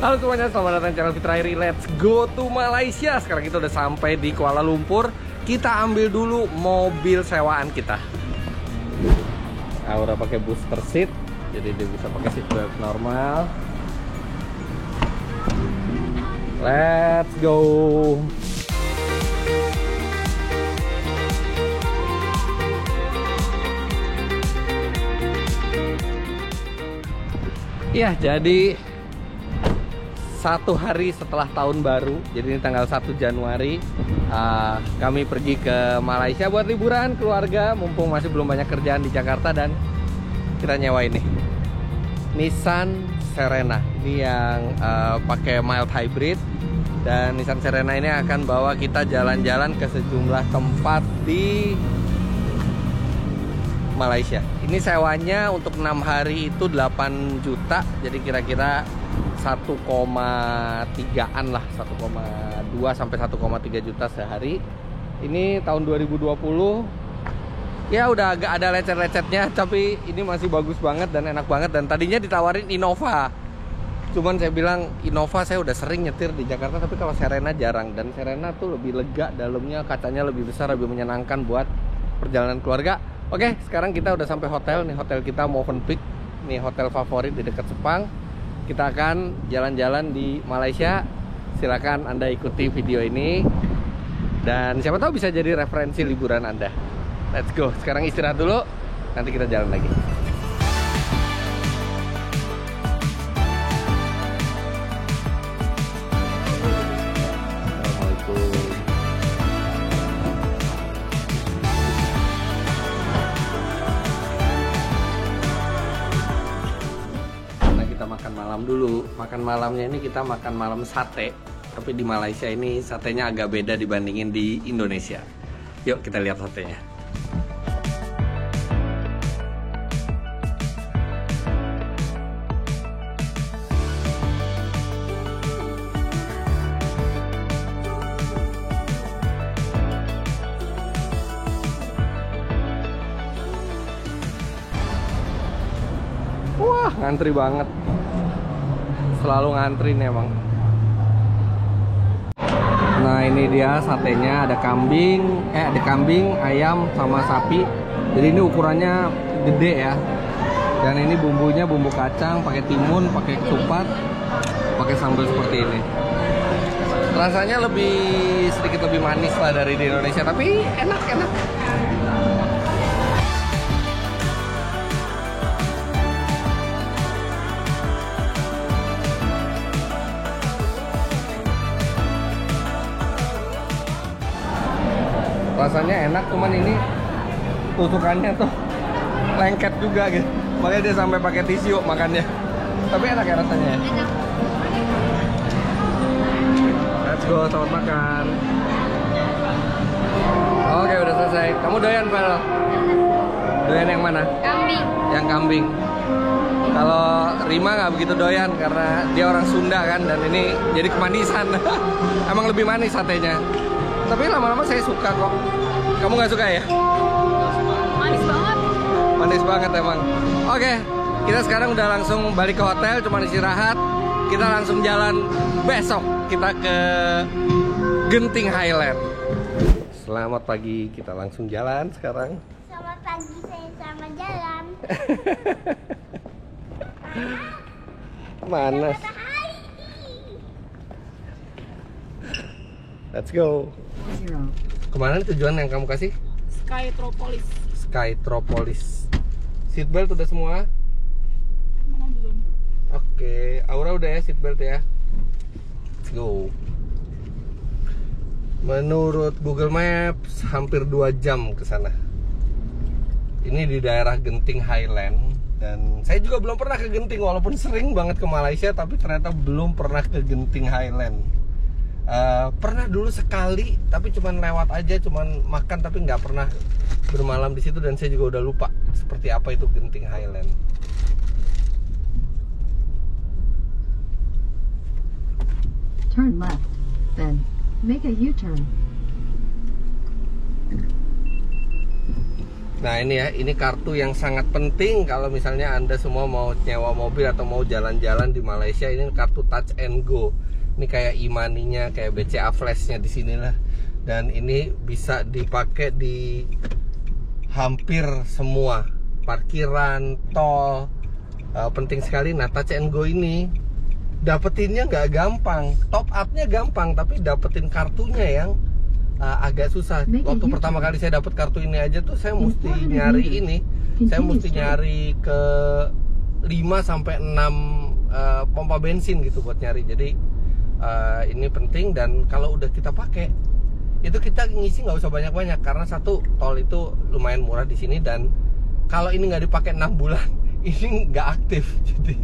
Halo semuanya, selamat datang di channel Fitra Hairi. Let's go to Malaysia. Sekarang kita udah sampai di Kuala Lumpur. Kita ambil dulu mobil sewaan kita. Aura pakai booster seat, jadi dia bisa pakai seat belt normal. Let's go. Ya, jadi satu hari setelah tahun baru, jadi ini tanggal 1 Januari, kami pergi ke Malaysia buat liburan keluarga, mumpung masih belum banyak kerjaan di Jakarta, dan kita nyewa ini Nissan Serena. Ini yang pakai mild hybrid, dan Nissan Serena ini akan bawa kita jalan-jalan ke sejumlah tempat di Malaysia. Ini sewanya untuk 6 hari itu 8 juta, jadi kira-kira 1,3an lah, 1,2 sampai 1,3 juta sehari. Ini tahun 2020. Ya udah agak ada lecet-lecetnya, tapi ini masih bagus banget dan enak banget. Dan tadinya ditawarin Innova, cuman saya bilang Innova saya udah sering nyetir di Jakarta, tapi kalau Serena jarang. Dan Serena tuh lebih lega, dalamnya kacanya lebih besar, lebih menyenangkan buat perjalanan keluarga. Oke, sekarang kita udah sampai hotel. Nih hotel kita Movenpick, nih hotel favorit di dekat Sepang. Kita akan jalan-jalan di Malaysia. Silakan Anda ikuti video ini, dan siapa tahu bisa jadi referensi liburan Anda. Let's go. Sekarang istirahat dulu, nanti kita jalan lagi. Makan malam dulu. Makan malamnya ini kita makan malam sate, tapi di Malaysia ini satenya agak beda dibandingin di Indonesia. Yuk kita lihat satenya. Wah, ngantri banget. Selalu ngantri nih emang. Nah, ini dia satenya. Ada kambing, ayam sama sapi. Jadi ini ukurannya gede ya. Dan ini bumbunya bumbu kacang, pakai timun, pakai ketupat, pakai sambal seperti ini. Rasanya sedikit lebih manis lah dari di Indonesia, tapi enak. Rasanya enak, cuman ini tusukannya tuh lengket juga gitu. Makanya dia sampai pakai tisu makannya. Tapi enak ya rasanya ya. Let's go, selamat makan. Oke, udah selesai. Kamu doyan, Vel? Doyan yang mana? Kambing. Yang kambing. Kalau Rima nggak begitu doyan karena dia orang Sunda kan, dan ini jadi kemanisan. Emang lebih manis satenya. Tapi lama-lama saya suka kok. Kamu nggak suka ya? Manis banget. Manis banget emang. Oke, kita sekarang udah langsung balik ke hotel, cuma istirahat. Kita langsung jalan besok. Kita ke Genting Highland. Selamat pagi, kita langsung jalan sekarang. Selamat pagi, saya sama jalan. Mana? Let's go. Kemana nih tujuan yang kamu kasih? Skytropolis. Skytropolis. Seatbelt udah semua? Belum. Oke, Aura udah ya seatbelt ya. Let's go. Menurut Google Maps hampir 2 jam ke sana. Ini di daerah Genting Highland, dan saya juga belum pernah ke Genting, walaupun sering banget ke Malaysia, tapi ternyata belum pernah ke Genting Highland. Pernah dulu sekali, tapi cuman lewat aja, cuman makan, tapi nggak pernah bermalam di situ, dan saya juga udah lupa seperti apa itu Genting Highland. Turn left, then make a U-turn. Nah ini ya, ini kartu yang sangat penting kalau misalnya Anda semua mau nyewa mobil atau mau jalan-jalan di Malaysia. Ini kartu Touch and Go. Ini kayak e-money-nya, kayak BCA Flash-nya di sinilah. Dan ini bisa dipakai di hampir semua parkiran, tol. Penting sekali. Nah Touch and Go ini dapetinnya nggak gampang, top up-nya gampang, tapi dapetin kartunya yang agak susah. Waktu pertama kali saya dapat kartu ini aja tuh saya mesti nyari ini. Saya mesti nyari ke 5 sampai 6 pompa bensin gitu buat nyari. Jadi ini penting, dan kalau udah kita pakai itu kita ngisi nggak usah banyak-banyak karena satu, tol itu lumayan murah di sini, dan kalau ini nggak dipakai 6 bulan ini nggak aktif. Jadi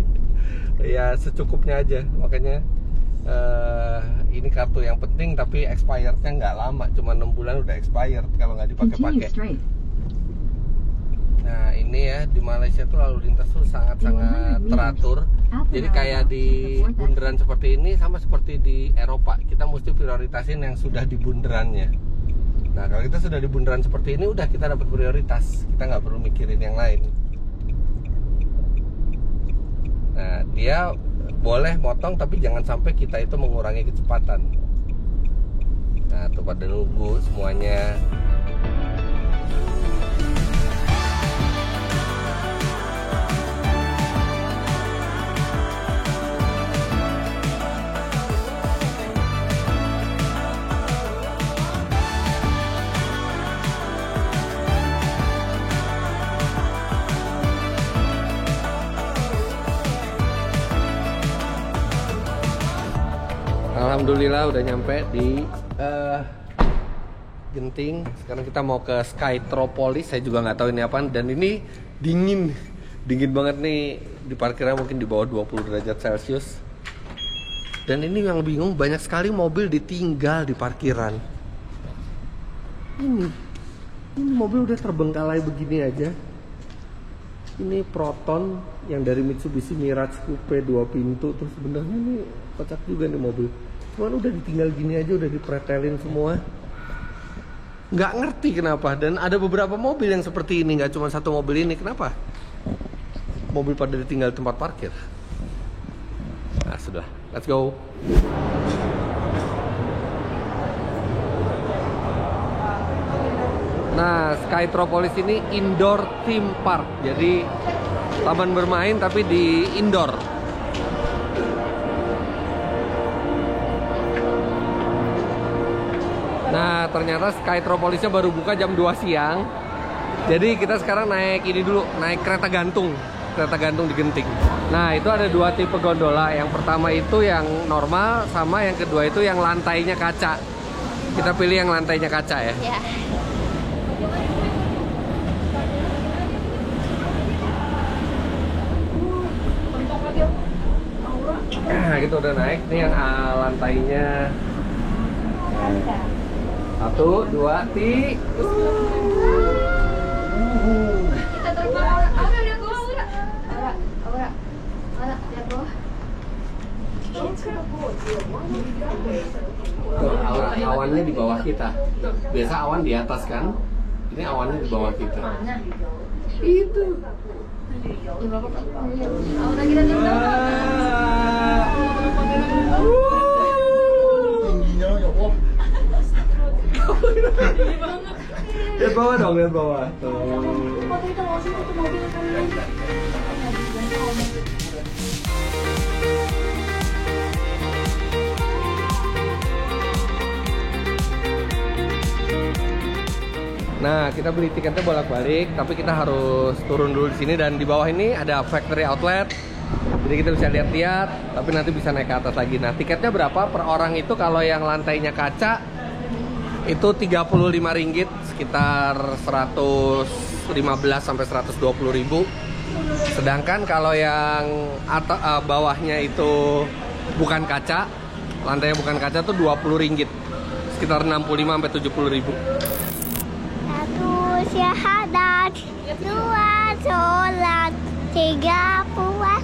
ya secukupnya aja. Makanya ini kartu yang penting, tapi expirednya nggak lama, cuma 6 bulan udah expired kalau nggak dipakai-pakai. Nah ini ya, di Malaysia tuh lalu lintas tuh sangat-sangat teratur. Jadi kayak di bundaran seperti ini sama seperti di Eropa, kita mesti prioritasin yang sudah di bundarannya. Nah kalau kita sudah di bundaran seperti ini, udah kita dapat prioritas, kita nggak perlu mikirin yang lain. Nah dia boleh motong, tapi jangan sampai kita itu mengurangi kecepatan. Nah tuh pada nunggu semuanya. Alhamdulillah udah nyampe di Genting. Sekarang kita mau ke Skytropolis. Saya juga nggak tahu ini apaan, dan ini dingin banget nih. Di parkiran mungkin di bawah 20 derajat Celcius. Dan ini yang bingung, banyak sekali mobil ditinggal di parkiran. Ini mobil udah terbengkalai begini aja. Ini Proton yang dari Mitsubishi Mirage Coupe 2 pintu. Terus sebenarnya ini kocak juga nih mobil. Cuman udah ditinggal gini aja, udah dipretelin semua. Nggak ngerti kenapa. Dan ada beberapa mobil yang seperti ini, nggak cuma satu mobil ini. Kenapa mobil pada ditinggal tempat parkir? Nah sudah, let's go. Nah Skytropolis ini indoor theme park. Jadi taman bermain tapi di indoor. Nah ternyata Skytropolisnya baru buka jam 2 siang. Jadi kita sekarang naik ini dulu, naik kereta gantung di Genting. Nah itu ada 2 tipe gondola. Yang pertama itu yang normal, sama yang kedua itu yang lantainya kaca. Kita pilih yang lantainya kaca ya. Ya. Nah gitu udah naik. Ini yang lantainya 1, 2, ti. Kita terbang. Aura lihat bawah, Aura. Lihat bawah. Awannya di bawah kita. Biasa awan di atas kan? Ini awannya di bawah kita. Itu. Aura kita terbang. Lihat bawah dong, lihat bawah. Nah, kita beli tiketnya bolak-balik, tapi kita harus turun dulu di sini, dan di bawah ini ada factory outlet. Jadi kita bisa lihat-lihat, tapi nanti bisa naik ke atas lagi. Nah, tiketnya berapa per orang itu? Kalau yang lantainya kaca itu 35 ringgit, sekitar 115 sampai 120 ribu. Sedangkan kalau yang bawahnya itu bukan kaca, lantainya bukan kaca tuh 20 ringgit, sekitar 65 sampai 70 ribu. 1 syahadat, 2 sholat, 3 puas,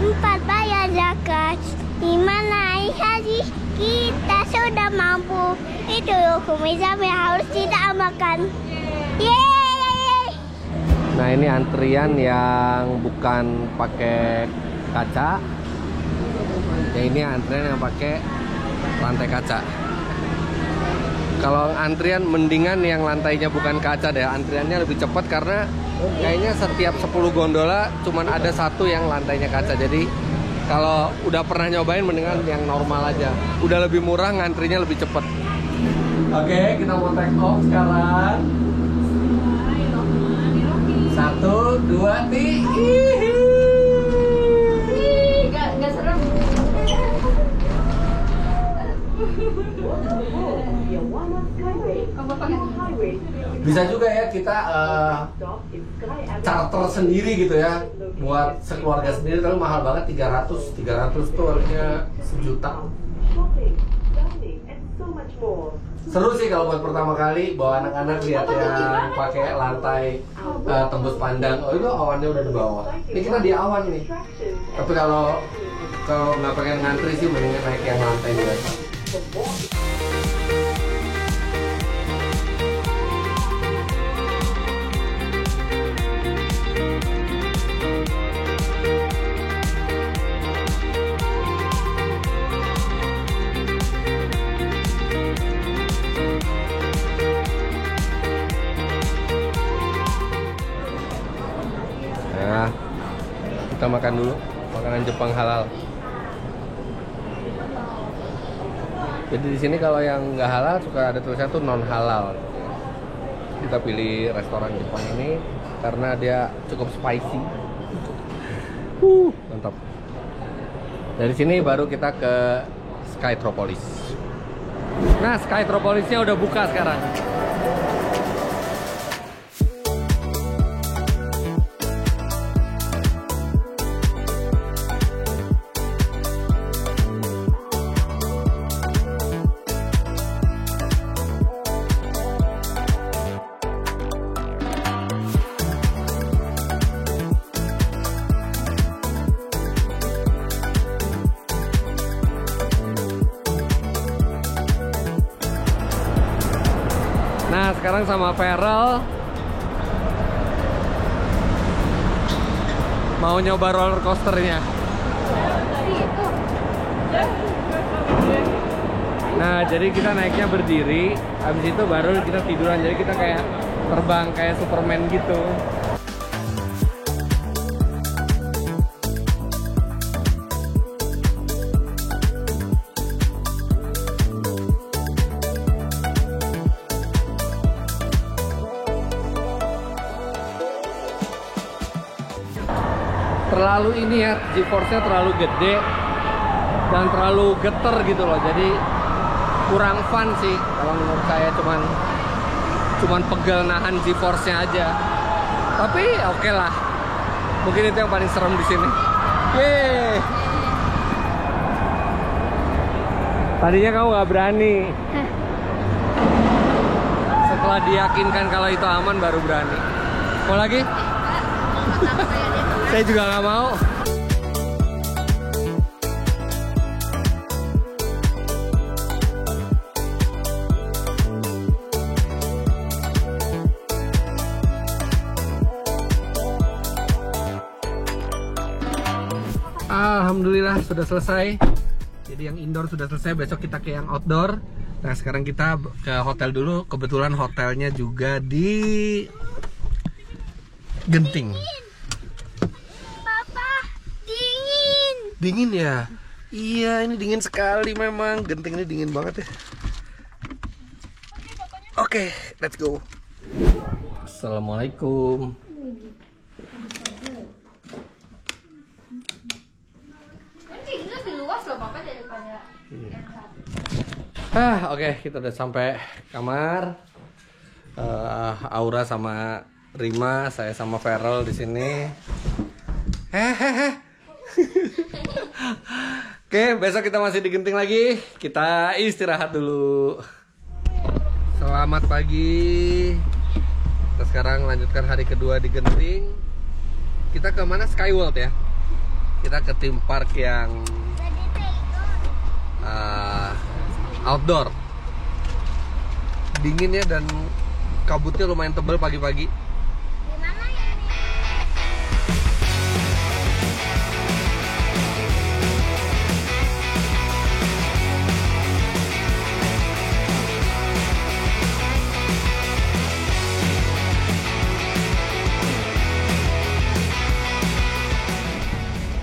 4 bayar zakat, 5 naik haji. Kita sudah mampu. Itu hukum Islam yang harus kita amalkan. Yeay! Nah ini antrian yang bukan pakai kaca. Ya ini antrian yang pakai lantai kaca. Kalau antrian mendingan yang lantainya bukan kaca deh. Antriannya lebih cepat karena kayaknya setiap 10 gondola cuman ada satu yang lantainya kaca. Jadi kalau udah pernah nyobain mendingan yang normal aja. Udah lebih murah, ngantrinya lebih cepat. Oke, kita mau take off sekarang. 1, 2, 3. Gak serem. Bisa juga ya kita charter sendiri gitu ya, buat sekeluarga sendiri, tapi mahal banget. 300 tuh harusnya 1 juta. Seru sih kalau buat pertama kali bawa anak-anak lihat yang pakai lantai tembus pandang. Oh itu awannya udah di bawah. Ini kita di awan nih. Tapi kalau nggak pengen ngantri sih mendingan naik yang lantai biasa. Nah, kita makan dulu makanan Jepang halal. Jadi di sini kalau yang nggak halal suka ada tulisannya tuh non halal. Kita pilih restoran Jepang ini karena dia cukup spicy. Mantap. Dari sini baru kita ke Skytropolis. Nah, Skytropolisnya udah buka sekarang. Nah sekarang sama Feral mau nyoba roller coasternya. Nah jadi kita naiknya berdiri, habis itu baru kita tiduran. Jadi kita kayak terbang kayak Superman gitu. Terlalu ini ya, G-force-nya terlalu gede dan terlalu geter gitu loh. Jadi kurang fun sih kalau menurut saya, cuman pegel nahan G-force-nya aja. Tapi oke lah. Mungkin itu yang paling serem di sini. Yeay. Tadinya kamu nggak berani. Setelah diyakinkan kalau itu aman baru berani. Mau lagi? Saya juga nggak mau. Alhamdulillah sudah selesai. Jadi yang indoor sudah selesai, besok kita ke yang outdoor. Nah sekarang kita ke hotel dulu. Kebetulan hotelnya juga di Genting. Dingin ya? Iya, ini dingin sekali memang. Genting ini dingin banget ya. Oke, let's go. Assalamualaikum. Ini lebih luas loh Papa daripada Oke, kita udah sampai kamar. Aura sama Rima, saya sama Feral di sini. Oke, besok kita masih di Genting lagi. Kita istirahat dulu. Selamat pagi. Kita sekarang lanjutkan hari kedua di Genting. Kita ke mana? Skyworld ya. Kita ke theme park yang outdoor. Dingin ya, dan kabutnya lumayan tebal pagi-pagi.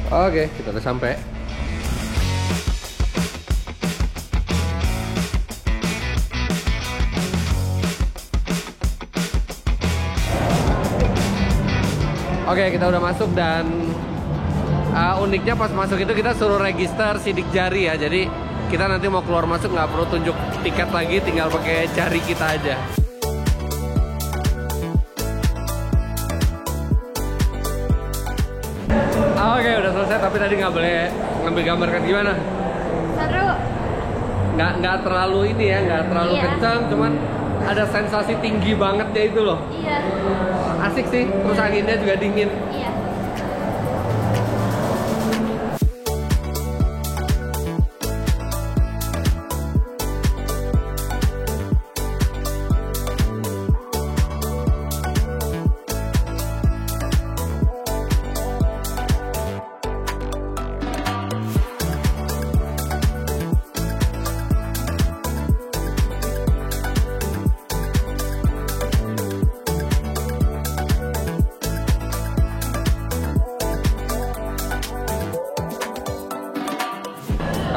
Oke, kita udah sampai. Oke, kita udah masuk dan uniknya pas masuk itu kita suruh register sidik jari ya. Jadi kita nanti mau keluar masuk nggak perlu tunjuk tiket lagi, tinggal pakai jari kita aja. Oke, udah selesai, tapi tadi nggak boleh ngambil gambar kan, gimana? Seru. Nggak terlalu ini ya, nggak terlalu kencang, cuman ada sensasi tinggi banget ya itu loh. Iya. Asik sih, terus anginnya juga dingin. Iya.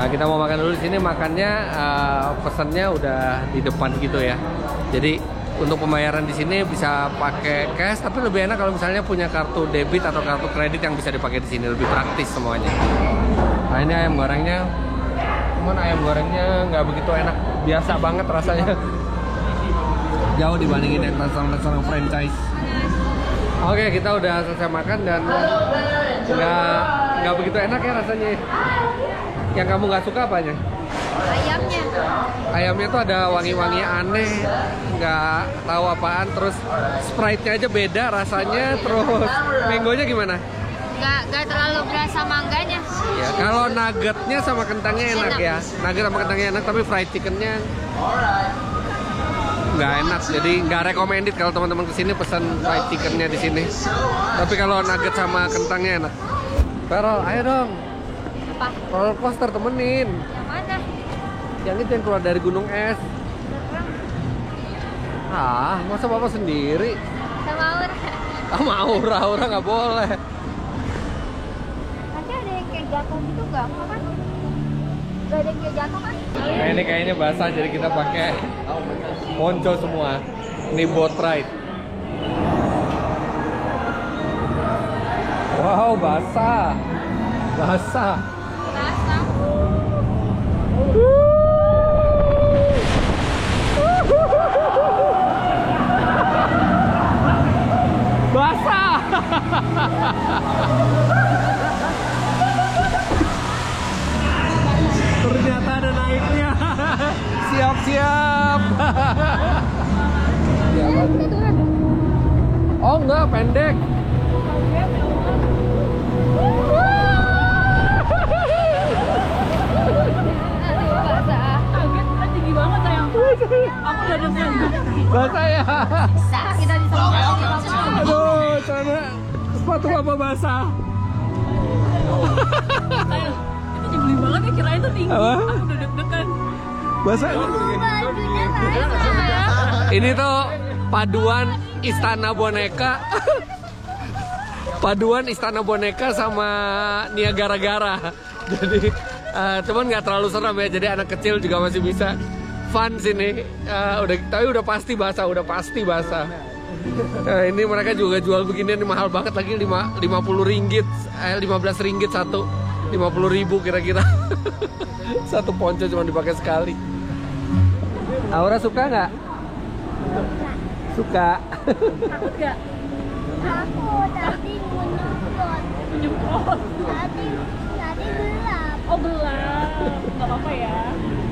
Nah, kita mau makan dulu di sini. Makannya pesannya udah di depan gitu ya. Jadi untuk pembayaran di sini bisa pakai cash, tapi lebih enak kalau misalnya punya kartu debit atau kartu kredit yang bisa dipakai di sini, lebih praktis semuanya. Nah, ini ayam gorengnya. Cuman ayam gorengnya nggak begitu enak, biasa banget rasanya. Jauh dibandingin yang restoran franchise. Oke, kita udah selesai makan dan nggak begitu enak ya rasanya. Yang kamu nggak suka apanya? Ayamnya. Ayamnya tuh ada wangi-wangi aneh, nggak tahu apaan. Terus Sprite-nya aja beda rasanya. Terus mangonya gimana? Nggak terlalu berasa mangganya. Ya, kalau nuggetnya sama kentangnya enak ya. Nugget sama kentangnya enak, tapi fried chickennya nggak enak. Jadi nggak recommended kalau teman-teman kesini pesan fried chickennya di sini. Tapi kalau nugget sama kentangnya enak. Pero, ayo dong. Apa? Roller coaster temenin. Yang mana? Yang itu yang keluar dari gunung es. Ah, masa bapak sendiri? Sama Aura. Sama Aura nggak boleh. Nanti ada yang kayak jatuh gitu nggak? Kan? Nggak ada yang kayak jatuh kan? Nah, ini kayaknya basah jadi kita pakai ponco semua. Ini boat ride. Wow, basah. Basah. Basah. Basah. Ternyata ada naiknya. Siap-siap. Oh enggak, pendek. Basah ya. Kita Aduh, sana sepatu apa basah? Itu nyebelin banget ya, kirain tuh tinggi. Apa? Aku udah deg-degan. Basah. Ini tuh paduan Istana Boneka. Paduan Istana Boneka sama Niagara-gara. Jadi cuman nggak terlalu seram ya. Jadi anak kecil juga masih bisa fun sini. Tapi udah pasti basah, ini mereka juga jual beginian, mahal banget lagi, 50 ringgit, 15 ringgit satu, 50.000 kira-kira. Satu ponco cuma dipakai sekali. Aura suka nggak? Suka. Takut gak? Aku tadi menyemprot. Menyemprot. Tadi gelap. Oh gelap. Gak apa-apa ya.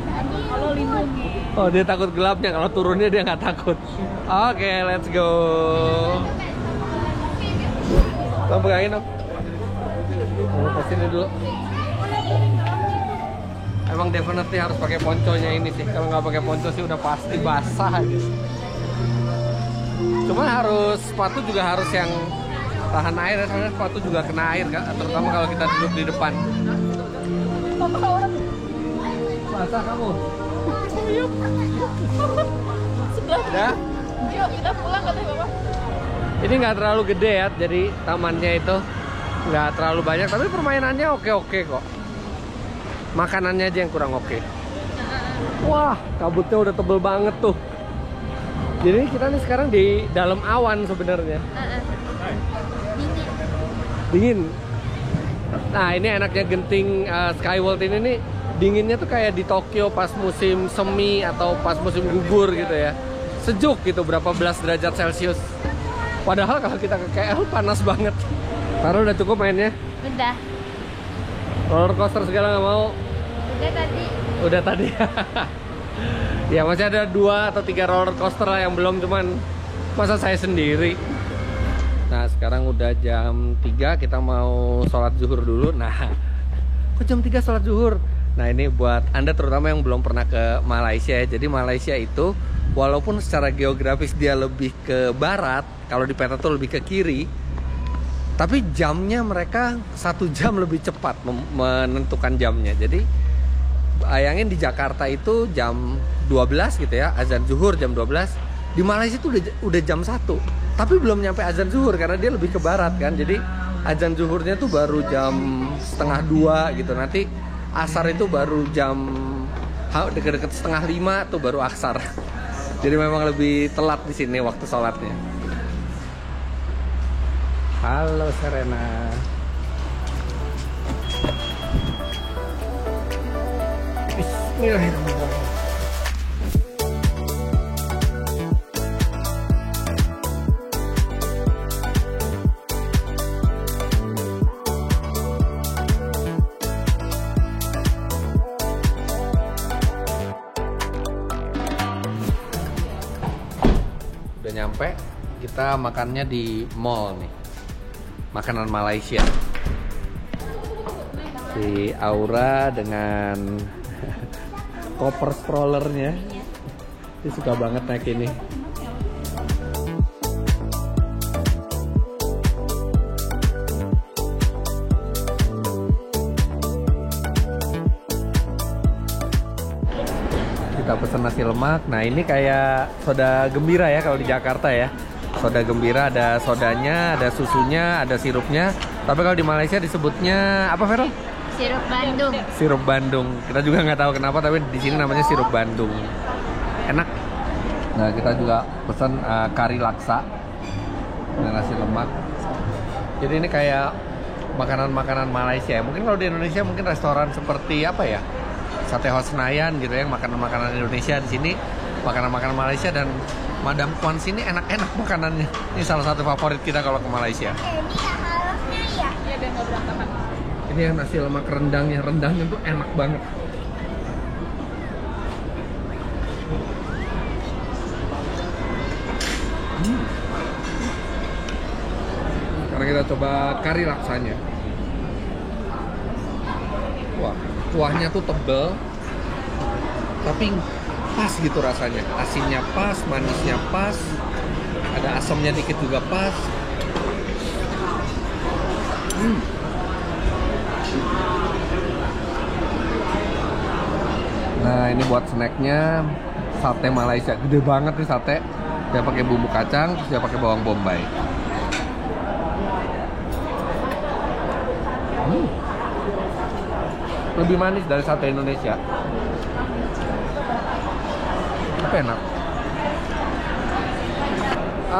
Tadi Kalau lindungi. Oh, dia takut gelapnya, kalau turunnya dia nggak takut. Oke, let's go. Tolong pegangin dong. Kesini dulu. Emang definitely harus pakai ponconya ini sih. Kalau nggak pakai ponco sih udah pasti basah aja. Cuman harus sepatu juga harus yang tahan air ya, soalnya sepatu juga kena air kan, terutama kalau kita duduk di depan. Basah kamu? Sebelah. Udah? Yuk kita pulang katanya bapak. Ini nggak terlalu gede ya, jadi tamannya itu nggak terlalu banyak, tapi permainannya oke-oke kok. Makanannya aja yang kurang oke. Wah, kabutnya udah tebel banget tuh. Jadi kita nih sekarang di dalam awan sebenarnya. Dingin. Nah, ini enaknya Genting Skyworld ini nih, dinginnya tuh kayak di Tokyo pas musim semi atau pas musim gugur gitu ya. Sejuk gitu, berapa belas derajat Celcius. Padahal kalau kita ke KL panas banget. Taruh udah cukup mainnya? Udah. Roller coaster segala nggak mau? Udah tadi. Udah tadi. Ya masih ada 2 atau 3 roller coaster lah yang belum, cuman masa saya sendiri. Nah sekarang udah jam 3, kita mau sholat zuhur dulu. Nah kok jam 3 sholat zuhur? Nah ini buat Anda terutama yang belum pernah ke Malaysia ya. Jadi Malaysia itu walaupun secara geografis dia lebih ke barat, kalau di peta tuh lebih ke kiri, tapi jamnya mereka 1 jam lebih cepat menentukan jamnya. Jadi bayangin di Jakarta itu jam 12 gitu ya, azan zuhur jam 12. Di Malaysia itu udah jam 1, tapi belum nyampe azan zuhur karena dia lebih ke barat kan. Jadi azan zuhurnya tuh baru jam 1:30 gitu. Nanti asar itu baru jam deket-deket 4:30 tuh baru asar. Jadi memang lebih telat di sini waktu sholatnya. Halo Serena. Bismillahirrahmanirrahim. Udah nyampe, kita makannya di mall nih. Makanan Malaysia. Si Aura dengan koper strollernya. Dia suka banget naik ini. Kita pesen nasi lemak. Nah ini kayak soda gembira ya kalau di Jakarta ya. Soda gembira, ada sodanya, ada susunya, ada sirupnya. Tapi kalau di Malaysia disebutnya apa, Vero? Sirup Bandung. Sirup Bandung. Kita juga nggak tahu kenapa, tapi di sini namanya sirup Bandung. Enak. Nah kita juga pesan kari laksa dan nasi lemak. Jadi ini kayak makanan-makanan Malaysia. Mungkin kalau di Indonesia mungkin restoran seperti apa ya? Sate House Senayan gitu ya, makanan-makanan Indonesia. Di sini makanan-makanan Malaysia, dan Madam Kwan sini enak-enak makanannya. Ini salah satu favorit kita kalau ke Malaysia. Ini yang halusnya ya. Iya, dan nggak berantakan. Ini yang nasi lemak rendangnya tuh enak banget. Sekarang kita coba kari laksanya. Wah, kuahnya tuh tebel, tapi pas gitu rasanya. Asinnya pas, manisnya pas, ada asamnya dikit juga pas. Nah ini buat snacknya sate Malaysia, gede banget nih sate. Dia pakai bumbu kacang, terus dia pakai bawang bombay. Lebih manis dari sate Indonesia. Tapi enak.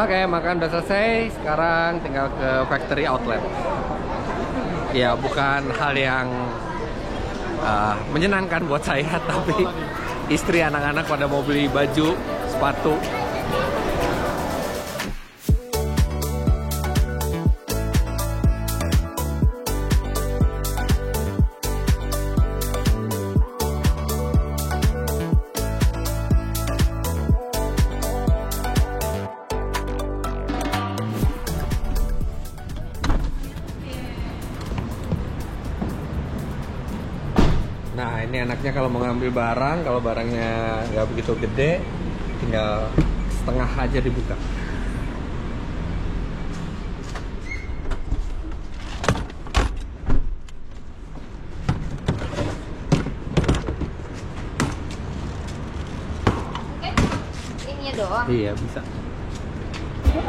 Oke, makan udah selesai. Sekarang tinggal ke factory outlet. Ya, bukan hal yang menyenangkan buat saya, tapi istri, anak-anak pada mau beli baju, sepatu. Nah ini enaknya kalau mau ngambil barang, kalau barangnya nggak begitu gede, tinggal setengah aja dibuka. Ini doang. Iya bisa.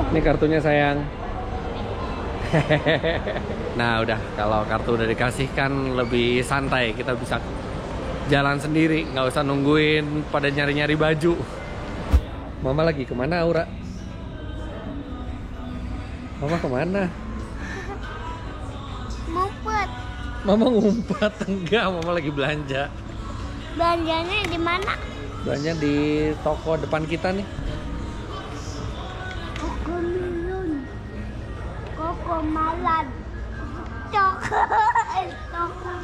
Ini kartunya sayang. Nah udah, kalau kartu udah dikasih kan lebih santai, kita bisa jalan sendiri, nggak usah nungguin pada nyari-nyari baju. Mama lagi kemana, Aura? Mama kemana? Ngumpet. Mama ngumpet. Enggak, Mama lagi belanja. Belanjanya di mana? Belanja di toko depan kita nih. Koko Milun. Koko Malan. Toko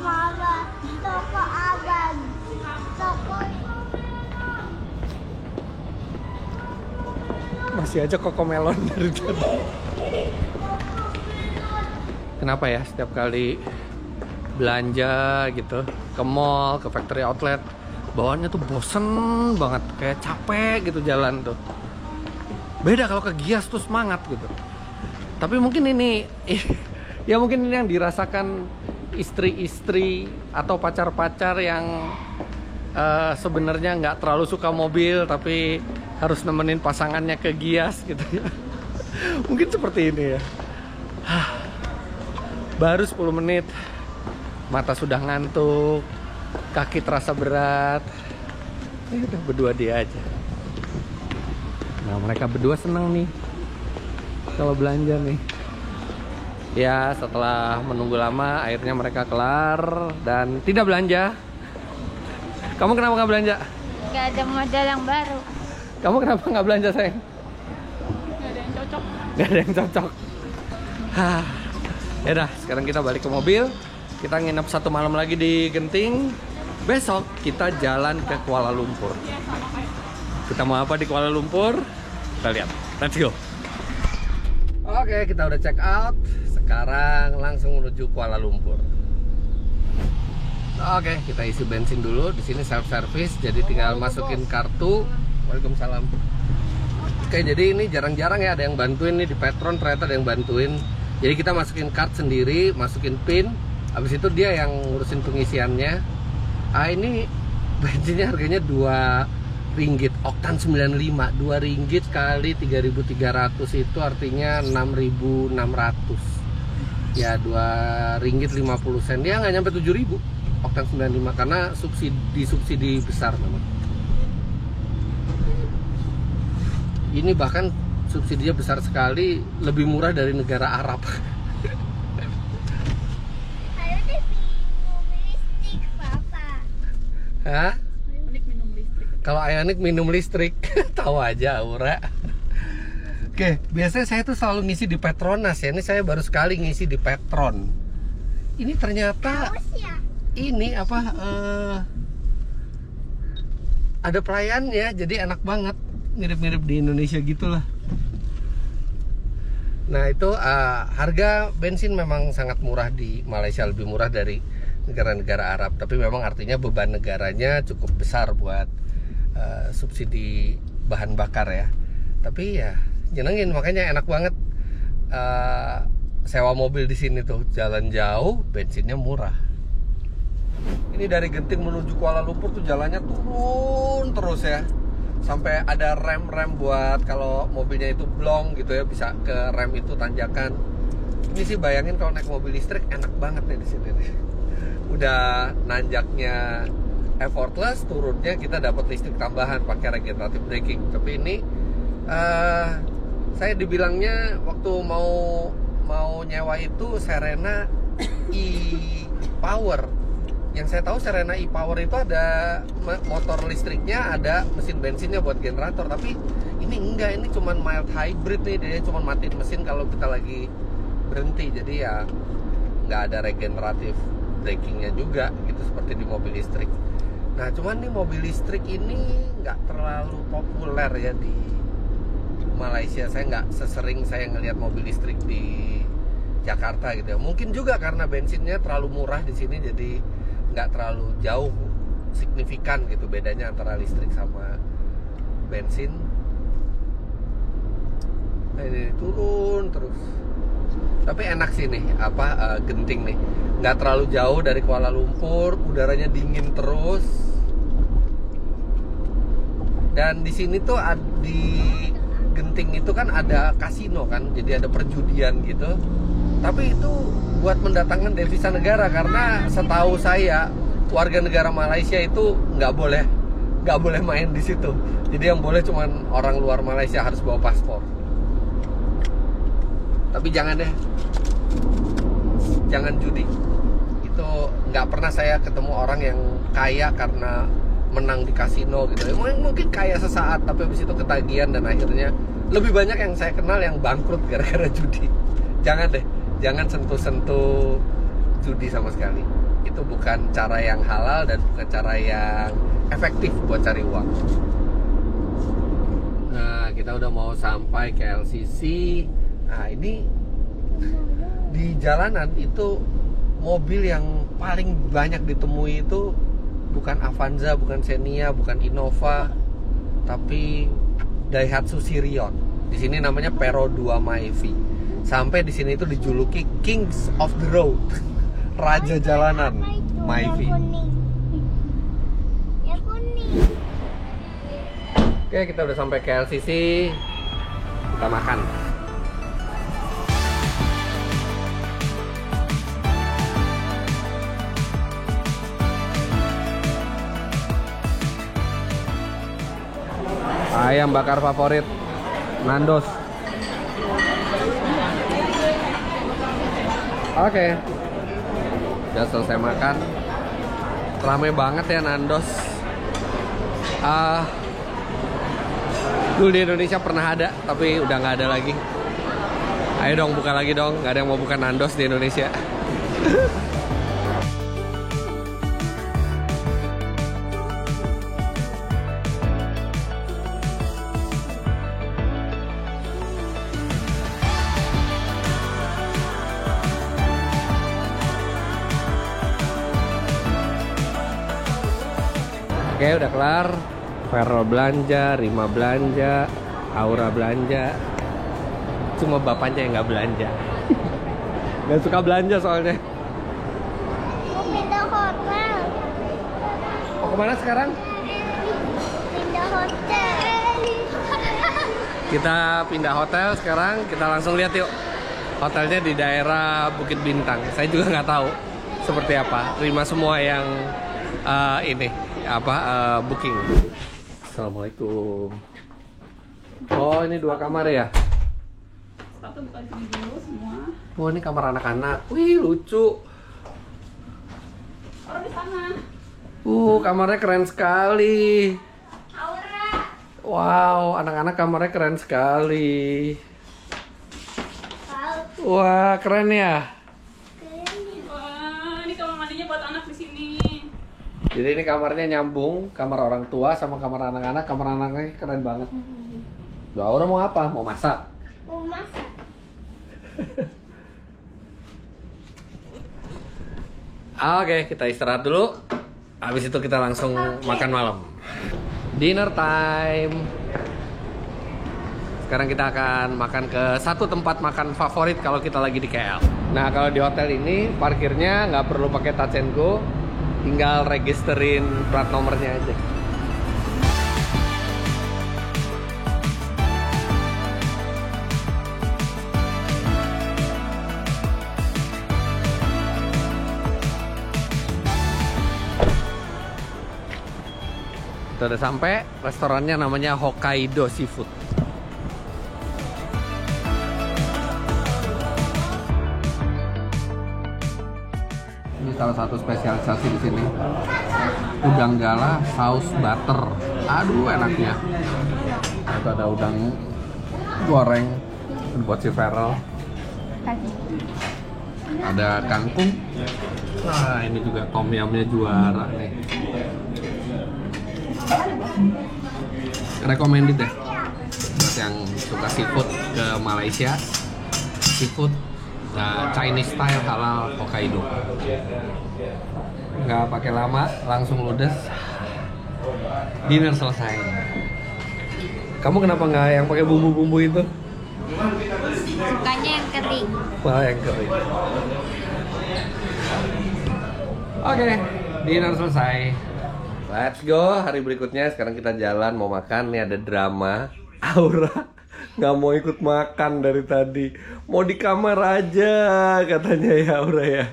Malan. Toko Aban. Toko Masih aja koko melon dari tadi. Kenapa ya setiap kali belanja gitu ke mall, ke factory outlet, bawaannya tuh bosen banget, kayak capek gitu jalan tuh. Beda kalau ke Gias tuh semangat gitu. Tapi mungkin ini ya mungkin ini yang dirasakan istri-istri atau pacar-pacar yang sebenarnya nggak terlalu suka mobil tapi harus nemenin pasangannya ke Gias gitu ya. Mungkin seperti ini ya. Baru 10 menit mata sudah ngantuk, kaki terasa berat. Udah berdua dia aja. Nah mereka berdua senang nih kalau belanja nih. Ya setelah menunggu lama akhirnya mereka kelar dan tidak belanja. Kamu kenapa nggak belanja? Gak ada model yang baru. Kamu kenapa nggak belanja, sayang? Nggak ada yang cocok. Nggak ada yang cocok. Ya udah, sekarang kita balik ke mobil. Kita nginep 1 malam lagi di Genting. Besok kita jalan ke Kuala Lumpur. Kita mau apa di Kuala Lumpur? Kita lihat. Let's go. Oke, kita udah check out. Sekarang langsung menuju Kuala Lumpur. Oke, kita isi bensin dulu. Di sini self service, jadi tinggal masukin kartu. Waalaikumsalam. Oke, jadi ini jarang-jarang ya ada yang bantuin nih di Petron, ternyata ada yang bantuin. Jadi kita masukin card sendiri, masukin PIN. Habis itu dia yang ngurusin pengisiannya. Ini bensinnya harganya 2 ringgit, oktan 95. 2 ringgit kali 3.300 itu artinya 6.600. Ya 2 ringgit 50 sen. Dia nggak nyampe 7.000 oktan 95 karena subsidi besar memang. Ini bahkan subsidinya besar sekali, lebih murah dari negara Arab. Ayo deh minum listrik, Papa. Hah? Unik minum listrik. Kalau Ayanik minum listrik, tahu aja Aura. Oke, biasanya saya tuh selalu ngisi di Petronas ya. Ini saya baru sekali ngisi di Petron. Ini ternyata Haus ya? ini apa? Ada pelayannya, jadi enak banget. Mirip-mirip di Indonesia gitulah. Nah itu harga bensin memang sangat murah di Malaysia, lebih murah dari negara-negara Arab. Tapi memang artinya beban negaranya cukup besar buat subsidi bahan bakar ya. Tapi ya nyenengin, makanya enak banget sewa mobil di sini tuh, jalan jauh, bensinnya murah. Ini dari Genting menuju Kuala Lumpur tuh jalannya turun terus ya. Sampai ada rem-rem buat kalau mobilnya itu blong gitu ya, bisa ke rem itu tanjakan. Ini sih bayangin kalau naik mobil listrik enak banget nih di sini nih. Udah nanjaknya effortless, turunnya kita dapat listrik tambahan pakai regenerative braking. Tapi ini saya dibilangnya waktu mau nyewa itu Serena e-Power. Yang saya tahu Serena e-Power itu ada motor listriknya, ada mesin bensinnya buat generator. Tapi ini enggak, ini cuman mild hybrid nih. Dia cuman matiin mesin kalau kita lagi berhenti. Jadi ya nggak ada regenerative brakingnya juga gitu seperti di mobil listrik. Nah cuman nih mobil listrik ini nggak terlalu populer ya di Malaysia. Saya nggak sesering saya ngelihat mobil listrik di Jakarta gitu ya. Mungkin juga karena bensinnya terlalu murah di sini, jadi nggak terlalu jauh signifikan gitu bedanya antara listrik sama bensin. Nah, ini turun terus. Tapi enak sih nih Genting nih, nggak terlalu jauh dari Kuala Lumpur, udaranya dingin terus. Dan di sini tuh di Genting itu kan ada kasino kan, jadi ada perjudian gitu. Tapi itu buat mendatangkan devisa negara, karena setahu saya warga negara Malaysia itu nggak boleh main di situ. Jadi yang boleh cuman orang luar Malaysia, harus bawa paspor. Tapi jangan deh, jangan judi. Itu nggak pernah saya ketemu orang yang kaya karena menang di kasino gitu. Mungkin kaya sesaat, tapi habis itu ketagihan dan akhirnya lebih banyak yang saya kenal yang bangkrut gara-gara judi. Jangan deh, jangan sentuh-sentuh judi sama sekali. Itu bukan cara yang halal dan bukan cara yang efektif buat cari uang. Nah, kita udah mau sampai ke LCC. Nah, ini di jalanan itu mobil yang paling banyak ditemui itu bukan Avanza, bukan Xenia, bukan Innova, tapi Daihatsu Sirion. Di sini namanya Pero 2 Myvi. Sampai di sini itu dijuluki Kings of the Road, Raja Jalanan Myvi. Ya kuning. Oke, kita udah sampai ke LCC. Kita makan. Ayam bakar favorit Nandos. Oke, udah selesai makan. Ramai banget ya Nandos. Dulu di Indonesia pernah ada, tapi udah nggak ada lagi. Ayo dong, buka lagi dong. Nggak ada yang mau buka Nandos di Indonesia. Oke, udah kelar. Feral belanja, Rima belanja, Aura belanja. Cuma bapaknya yang nggak belanja. Nggak suka belanja soalnya. Mau pindah hotel. Mau kemana sekarang? Pindah hotel. Kita pindah hotel sekarang. Kita langsung lihat yuk. Hotelnya di daerah Bukit Bintang. Saya juga nggak tahu seperti apa. Terima semua yang booking. Assalamualaikum. Oh, ini 2 kamar ya? Satu buka di sini dulu semua. Oh, ini kamar anak-anak. Wih, lucu. Orang di sana. Kamarnya keren sekali. Aura. Wow, anak-anak kamarnya keren sekali. Wah, keren ya. Wah, ini kamar mandinya buat anak di sini. Jadi ini kamarnya nyambung, kamar orang tua sama kamar anak-anak. Kamar anak-anaknya keren banget. Doa orang mau apa? Mau masak? Mau masak. Oke, kita istirahat dulu. Habis itu kita langsung makan malam. Dinner time. Sekarang kita akan makan ke satu tempat makan favorit kalau kita lagi di KL. Nah, kalau di hotel ini parkirnya nggak perlu pakai touch and go, tinggal registerin plat nomornya aja. Kita udah sampai, restorannya namanya Hokkaido Seafood. Ini salah satu spesialisasi di sini. Udang galah saus butter. Aduh, enaknya. Itu ada udang goreng buat si Feral. Ada kangkung. Nah, ini juga tom yumnya juara nih. Recommended deh buat yang suka seafood ke Malaysia. Seafood Chinese style halal Hokkaido. Nggak pakai lama, langsung ludes. Dinner selesai. Kamu kenapa nggak yang pakai bumbu-bumbu itu? Sukanya yang kering. Wah, yang kering. Oke, dinner selesai. Let's go, hari berikutnya. Sekarang kita jalan mau makan. Nih ada drama. Aura nggak mau ikut makan dari tadi. Mau di kamar aja katanya ya Aura ya.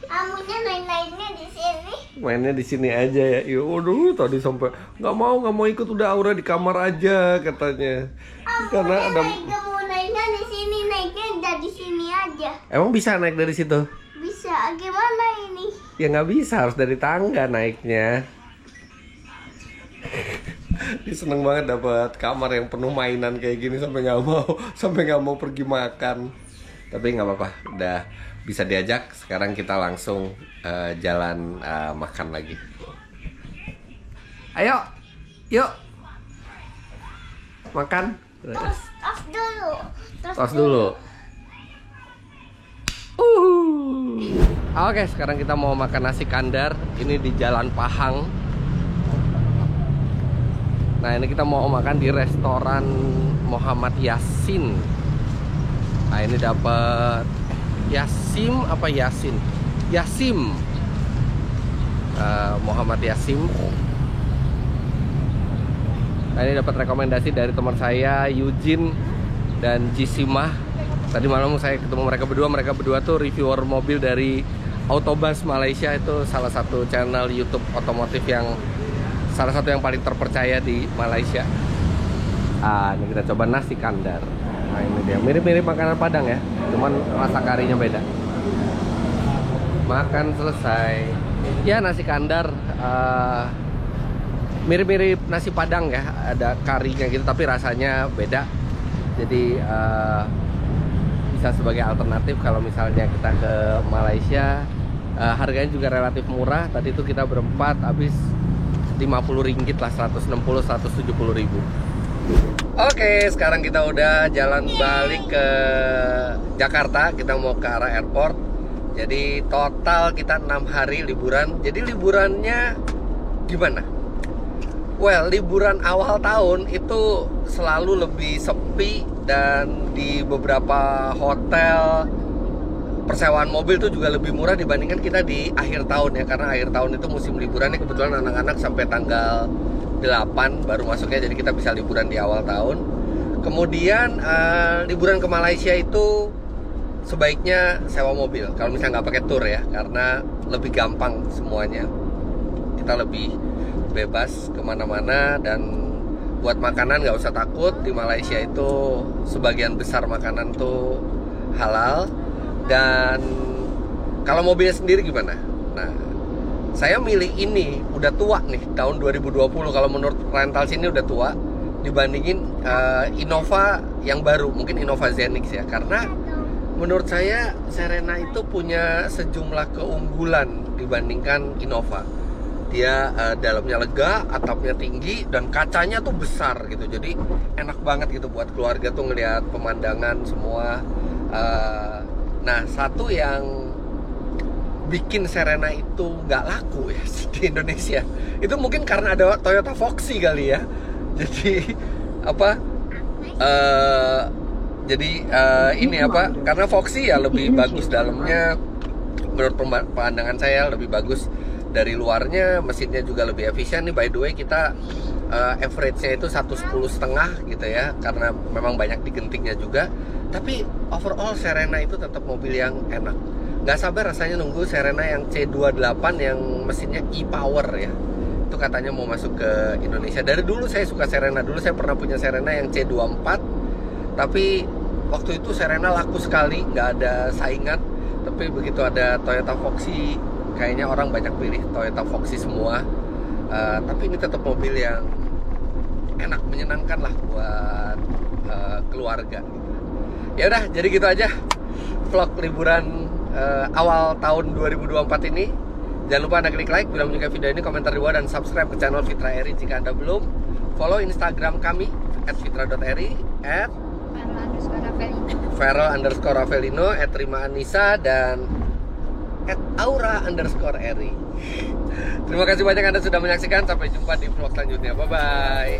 Kamunya naik-naiknya di sini. Mainnya di sini aja ya. Ya aduh tadi sampai nggak mau ikut, udah Aura di kamar aja katanya. Karena ada Naiknya mau naiknya di sini, naiknya udah di sini aja. emang bisa naik dari situ? Bisa, gimana ini? Ya nggak bisa, harus dari tangga naiknya. Dia seneng banget dapat kamar yang penuh mainan kayak gini sampai nggak mau pergi makan. Tapi nggak apa-apa, udah bisa diajak. Sekarang kita langsung jalan makan lagi. Ayo, yuk makan. Tos dulu. Tos dulu. Oke, sekarang kita mau makan nasi kandar. Ini di Jalan Pahang. Nah, ini kita mau makan di restoran Muhammad Yasin. Nah, ini dapat Yasim apa Yasin? Yasim. Muhammad Yasim. Nah, ini dapat rekomendasi dari teman saya Eugene dan Jisimah. Tadi malam saya ketemu mereka berdua tuh reviewer mobil dari Autobus Malaysia. Itu salah satu channel YouTube otomotif yang salah satu yang paling terpercaya di Malaysia. Ini kita coba nasi kandar. Nah, ini dia, mirip-mirip makanan Padang ya, cuman rasa karinya beda. Makan selesai. Ya, nasi kandar mirip-mirip nasi Padang ya, ada karinya gitu tapi rasanya beda. Jadi bisa sebagai alternatif kalau misalnya kita ke Malaysia. Harganya juga relatif murah. Tadi itu kita berempat habis 50 ringgit lah, 160-170 ribu. Oke, sekarang kita udah jalan balik ke Jakarta. Kita mau ke arah airport. Jadi total kita 6 hari liburan. Jadi liburannya gimana? Well, liburan awal tahun itu selalu lebih sepi. Dan di beberapa hotel persewaan mobil itu juga lebih murah dibandingkan kita di akhir tahun ya. Karena akhir tahun itu musim liburannya kebetulan anak-anak sampai tanggal 8 baru masuknya. Jadi kita bisa liburan di awal tahun. Kemudian liburan ke Malaysia itu sebaiknya sewa mobil kalau misalnya nggak pakai tour ya. Karena lebih gampang semuanya. Kita lebih bebas kemana-mana. Dan buat makanan nggak usah takut. Di Malaysia itu sebagian besar makanan tuh halal. Dan kalau mobilnya sendiri gimana? Nah, saya milih ini udah tua nih, tahun 2020. Kalau menurut rental sini udah tua dibandingin Innova yang baru, mungkin Innova Zenix ya. Karena menurut saya Serena itu punya sejumlah keunggulan dibandingkan Innova. Dia dalamnya lega, atapnya tinggi, dan kacanya tuh besar gitu. Jadi enak banget gitu buat keluarga tuh ngelihat pemandangan semua. Nah, satu yang bikin Serena itu nggak laku ya di Indonesia, itu mungkin karena ada Toyota Foxy kali ya. Jadi apa? Ini apa? Karena Foxy ya lebih bagus dalamnya. Menurut pandangan saya lebih bagus dari luarnya, mesinnya juga lebih efisien nih. By the way, kita average-nya itu 110,5 gitu ya, karena memang banyak digentingnya juga. Tapi overall Serena itu tetap mobil yang enak. Nggak sabar rasanya nunggu Serena yang C28 yang mesinnya e-power ya. Itu katanya mau masuk ke Indonesia. Dari dulu saya suka Serena. Dulu saya pernah punya Serena yang C24. Tapi waktu itu Serena laku sekali, nggak ada saingan. Tapi begitu ada Toyota Foxy, kayaknya orang banyak pilih Toyota Foxy semua. Tapi ini tetap mobil yang enak, menyenangkan lah buat keluarga. Ya udah, jadi gitu aja vlog liburan awal tahun 2024 ini. Jangan lupa Anda klik like bila menyukai video ini, komentar di bawah, dan subscribe ke channel Fitra Eri jika Anda belum. Follow Instagram kami @fitra.eri, @Feral_Avelino, @Rima_Anissa, dan @Aura_Eri. Terima kasih banyak Anda sudah menyaksikan. Sampai jumpa di vlog selanjutnya. Bye bye.